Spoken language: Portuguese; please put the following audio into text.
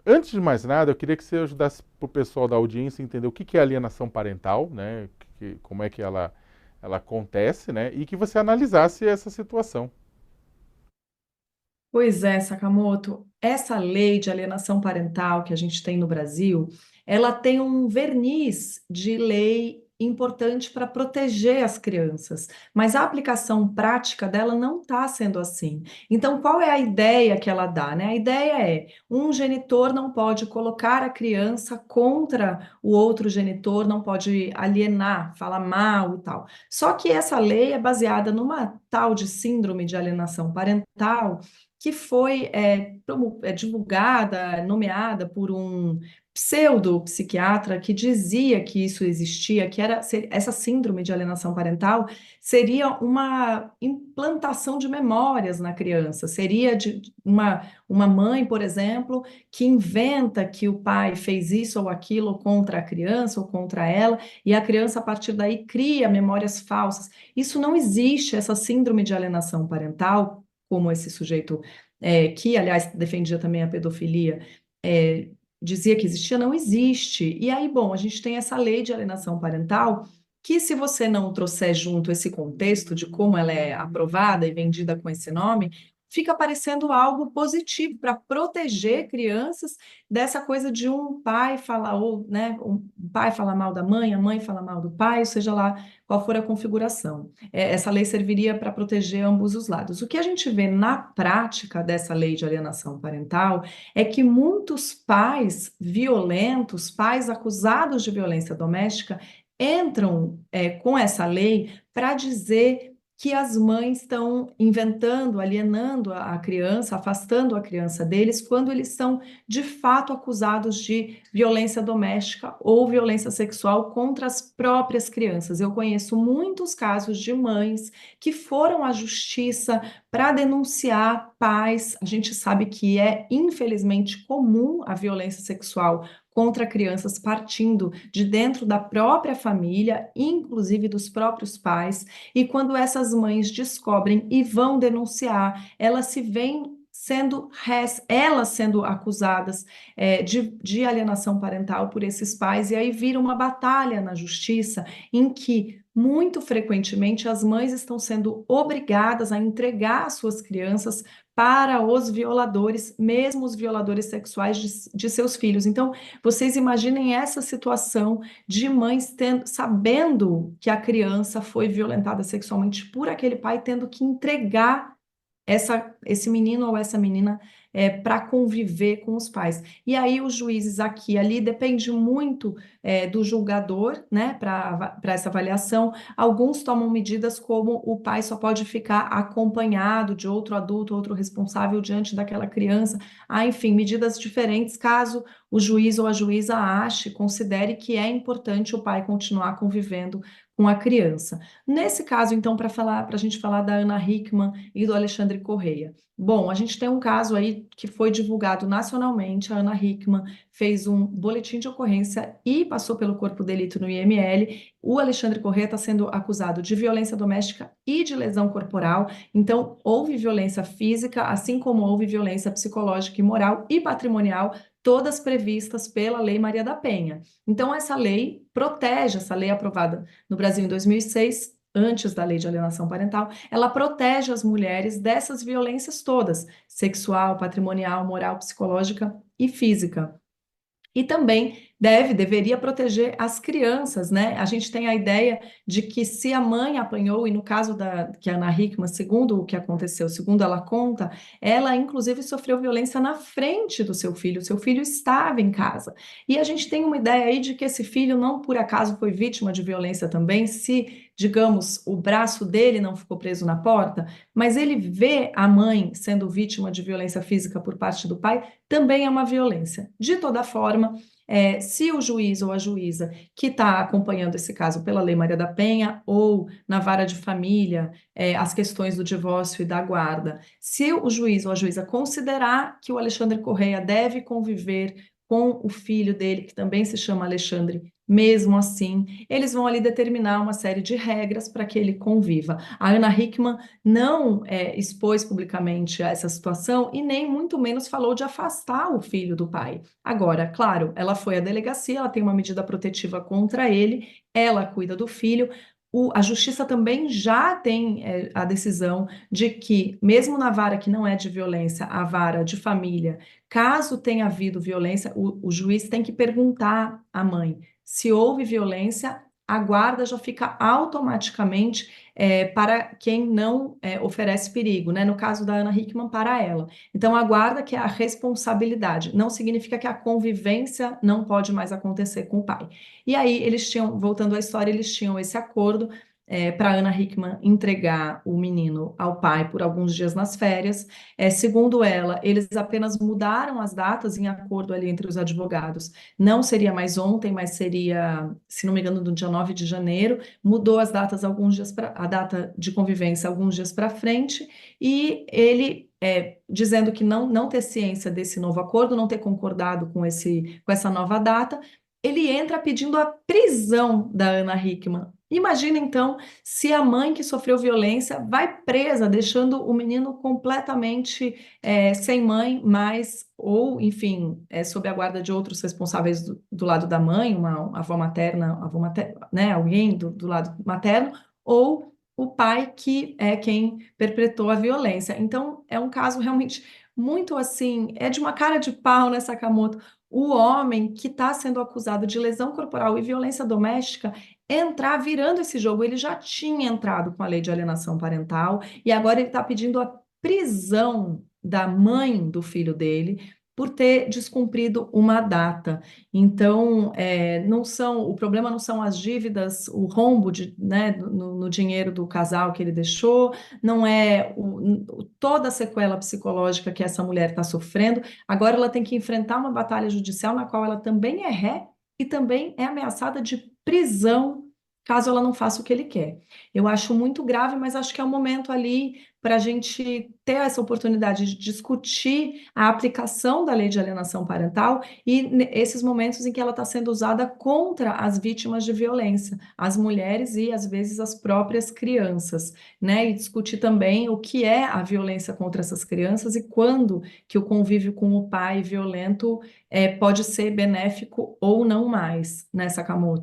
Antes de mais nada, eu queria que você ajudasse para o pessoal da audiência a entender o que que é alienação parental, né? Como é que ela acontece, né? E que você analisasse essa situação. Pois é, Sakamoto, essa lei de alienação parental que a gente tem no Brasil, ela tem um verniz de lei importante para proteger as crianças, mas a aplicação prática dela não está sendo assim. Então, qual é a ideia que ela dá, né? A ideia é um genitor não pode colocar a criança contra o outro genitor, não pode alienar, falar mal e tal. Só que essa lei é baseada numa tal de síndrome de alienação parental que foi divulgada, nomeada por um pseudo-psiquiatra que dizia que isso existia, essa síndrome de alienação parental seria uma implantação de memórias na criança, seria uma mãe, por exemplo, que inventa que o pai fez isso ou aquilo contra a criança ou contra ela, e a criança, a partir daí, cria memórias falsas. Isso não existe, essa síndrome de alienação parental, como esse sujeito que, aliás, defendia também a pedofilia, é, dizia que existia, não existe. E aí, bom, a gente tem essa lei de alienação parental, que se você não trouxer junto esse contexto de como ela é aprovada e vendida com esse nome, fica parecendo algo positivo para proteger crianças dessa coisa de um pai falar, ou, né, um pai falar mal da mãe, a mãe falar mal do pai, ou seja lá qual for a configuração. Essa lei serviria para proteger ambos os lados. O que a gente vê na prática dessa lei de alienação parental é que muitos pais violentos, pais acusados de violência doméstica, entram com essa lei para dizer que as mães estão inventando, alienando a criança, afastando a criança deles, quando eles são de fato acusados de violência doméstica ou violência sexual contra as próprias crianças. Eu conheço muitos casos de mães que foram à justiça para denunciar pais. A gente sabe que é, infelizmente, comum a violência sexual contra crianças partindo de dentro da própria família, inclusive dos próprios pais, e quando essas mães descobrem e vão denunciar, elas se veem elas sendo acusadas de alienação parental por esses pais, e aí vira uma batalha na justiça em que muito frequentemente as mães estão sendo obrigadas a entregar suas crianças para os violadores, mesmo os violadores sexuais de seus filhos. Então, vocês imaginem essa situação de mães sabendo que a criança foi violentada sexualmente por aquele pai, tendo que entregar esse menino ou essa menina para conviver com os pais. E aí os juízes aqui e ali depende muito do julgador, né, para essa avaliação. Alguns tomam medidas como o pai só pode ficar acompanhado de outro adulto, outro responsável diante daquela criança. Há, enfim, medidas diferentes caso o juiz ou a juíza ache, considere que é importante o pai continuar convivendo com a criança. Nesse caso, então, para a gente falar da Ana Hickman e do Alexandre Correia. Bom, a gente tem um caso aí que foi divulgado nacionalmente. A Ana Hickman fez um boletim de ocorrência e passou pelo corpo de delito no IML. O Alexandre Correia está sendo acusado de violência doméstica e de lesão corporal. Então, houve violência física, assim como houve violência psicológica e moral e patrimonial, todas previstas pela Lei Maria da Penha. Então, essa lei protege, essa lei aprovada no Brasil em 2006, antes da lei de alienação parental, ela protege as mulheres dessas violências todas, sexual, patrimonial, moral, psicológica e física. E também deveria proteger as crianças, né? A gente tem a ideia de que se a mãe apanhou, e no caso que a Ana Hickman, segundo o que aconteceu, segundo ela conta, ela inclusive sofreu violência na frente do seu filho estava em casa. E a gente tem uma ideia aí de que esse filho não por acaso foi vítima de violência também, se, digamos, o braço dele não ficou preso na porta, mas ele vê a mãe sendo vítima de violência física por parte do pai, também é uma violência. De toda forma, se o juiz ou a juíza que está acompanhando esse caso pela Lei Maria da Penha ou na vara de família, as questões do divórcio e da guarda, se o juiz ou a juíza considerar que o Alexandre Correia deve conviver com o filho dele, que também se chama Alexandre, mesmo assim, eles vão ali determinar uma série de regras para que ele conviva. A Ana Hickman não expôs publicamente essa situação e nem muito menos falou de afastar o filho do pai. Agora, claro, ela foi à delegacia, ela tem uma medida protetiva contra ele, ela cuida do filho. A justiça também já tem a decisão de que, mesmo na vara que não é de violência, a vara de família, caso tenha havido violência, o juiz tem que perguntar à mãe se houve violência, a guarda já fica automaticamente para quem não oferece perigo, né? No caso da Ana Hickman, para ela. Então, a guarda que é a responsabilidade, não significa que a convivência não pode mais acontecer com o pai. E aí, eles tinham, voltando à história, eles tinham esse acordo para Ana Hickman entregar o menino ao pai por alguns dias nas férias. Segundo ela, eles apenas mudaram as datas em acordo ali entre os advogados. Não seria mais ontem, mas seria, se não me engano, no dia 9 de janeiro. Mudou as datas alguns dias para a data de convivência alguns dias para frente, e ele dizendo que não ter ciência desse novo acordo, não ter concordado com essa nova data, ele entra pedindo a prisão da Ana Hickman. Imagina então se a mãe que sofreu violência vai presa, deixando o menino completamente sem mãe, mas, ou, enfim, sob a guarda de outros responsáveis do lado da mãe, uma avó materna, né, alguém do lado materno, ou o pai que é quem perpetrou a violência. Então, é um caso realmente muito assim, é de uma cara de pau, né, Sakamoto? O homem que está sendo acusado de lesão corporal e violência doméstica entrar virando esse jogo. Ele já tinha entrado com a lei de alienação parental e agora ele está pedindo a prisão da mãe do filho dele por ter descumprido uma data. Então, o problema não são as dívidas, o rombo né, no dinheiro do casal que ele deixou, não é toda a sequela psicológica que essa mulher está sofrendo. Agora ela tem que enfrentar uma batalha judicial na qual ela também é ré e também é ameaçada de prisão caso ela não faça o que ele quer. Eu acho muito grave, mas acho que é um momento ali para a gente ter essa oportunidade de discutir a aplicação da lei de alienação parental e esses momentos em que ela está sendo usada contra as vítimas de violência, as mulheres e, às vezes, as próprias crianças, né? E discutir também o que é a violência contra essas crianças e quando que o convívio com o pai violento pode ser benéfico ou não mais, né, Sakamoto?